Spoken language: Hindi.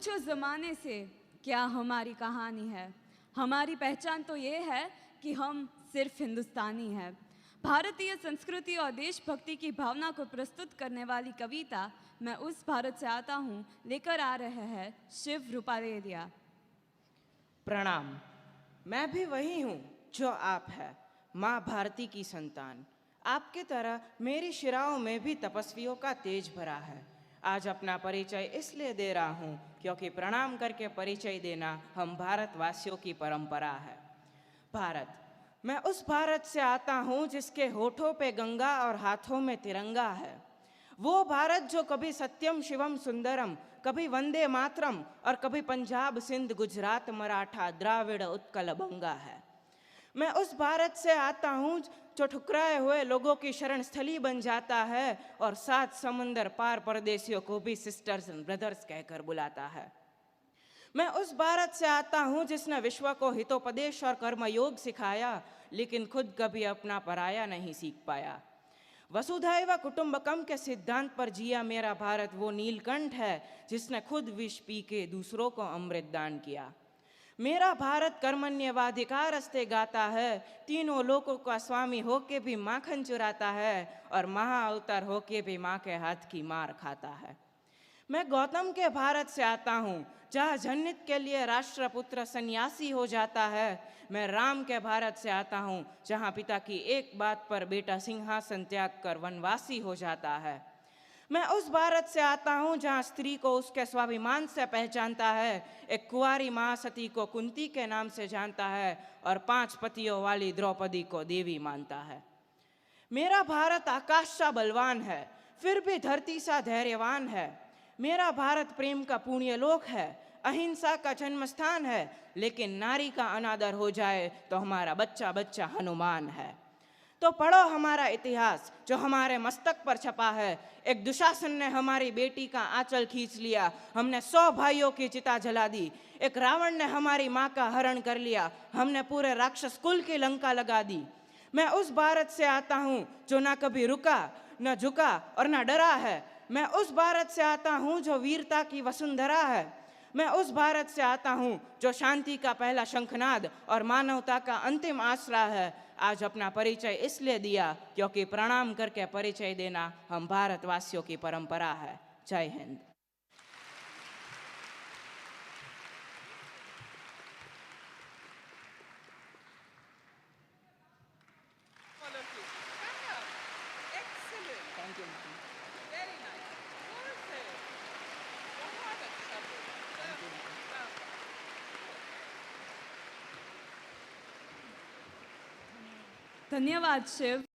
पूछो ज़माने से क्या हमारी कहानी है। हमारी पहचान तो ये है कि हम सिर्फ हिंदुस्तानी हैं। भारतीय संस्कृति और देशभक्ति की भावना को प्रस्तुत करने वाली कविता मैं उस भारत से आता हूँ लेकर आ रहे हैं शिव रूपारेलिया। प्रणाम। मैं भी वही हूँ जो आप है, माँ भारती की संतान। आपकी तरह मेरी शिराओं में भी तपस्वियों का तेज भरा है। आज अपना परिचय इसलिए दे रहा हूँ क्योंकि प्रणाम करके परिचय देना हम भारतवासियों की परंपरा है। भारत, मैं उस भारत से आता हूँ जिसके होठों पे गंगा और हाथों में तिरंगा है। वो भारत जो कभी सत्यम शिवम सुंदरम, कभी वंदे मातरम और कभी पंजाब सिंध गुजरात मराठा द्राविड़ उत्कल बंगा है। मैं उस भारत से आता हूँ जो ठुकराए हुए लोगों की शरण स्थली बन जाता है और 7 समंदर पार परदेशियों को भी सिस्टर्स एंड ब्रदर्स कहकर बुलाता है। मैं उस भारत से आता हूँ जिसने विश्व को हितोपदेश और कर्मयोग सिखाया, लेकिन खुद कभी अपना पराया नहीं सीख पाया। वसुधैव कुटुंबकम के सिद्धांत पर जिया मेरा भारत वो नीलकंठ है जिसने खुद विष पी के दूसरों को अमृत दान किया। मेरा भारत कर्मण्यवाधिकारस्ते गाता है, तीनों लोकों का स्वामी होके भी माखन चुराता है और महाअवतार होके भी माँ के हाथ की मार खाता है। मैं गौतम के भारत से आता हूँ जहाँ जन्नत के लिए राष्ट्रपुत्र सन्यासी हो जाता है। मैं राम के भारत से आता हूँ जहाँ पिता की एक बात पर बेटा सिंहासन त्याग कर वनवासी हो जाता है। मैं उस भारत से आता हूँ जहाँ स्त्री को उसके स्वाभिमान से पहचानता है, एक कुंवारी महासती को कुंती के नाम से जानता है और 5 पतियों वाली द्रौपदी को देवी मानता है। मेरा भारत आकाश सा बलवान है, फिर भी धरती सा धैर्यवान है। मेरा भारत प्रेम का पुण्य लोक है, अहिंसा का जन्म स्थान है, लेकिन नारी का अनादर हो जाए तो हमारा बच्चा बच्चा हनुमान है। तो पढ़ो हमारा इतिहास जो हमारे मस्तक पर छपा है। एक दुशासन ने हमारी बेटी का आंचल खींच लिया, हमने 100 भाइयों की चिता जला दी। एक रावण ने हमारी माँ का हरण कर लिया, हमने पूरे राक्षस कुल की लंका लगा दी। मैं उस भारत से आता हूँ जो ना कभी रुका, न झुका और न डरा है। मैं उस भारत से आता हूँ जो वीरता की वसुंधरा है। मैं उस भारत से आता हूँ जो शांति का पहला शंखनाद और मानवता का अंतिम आसरा है। आज अपना परिचय इसलिए दिया क्योंकि प्रणाम करके परिचय देना हम भारतवासियों की परंपरा है। जय Hind. Thank you. Very nice. Perfect. बहुत अच्छा बोला। धन्यवाद शिव।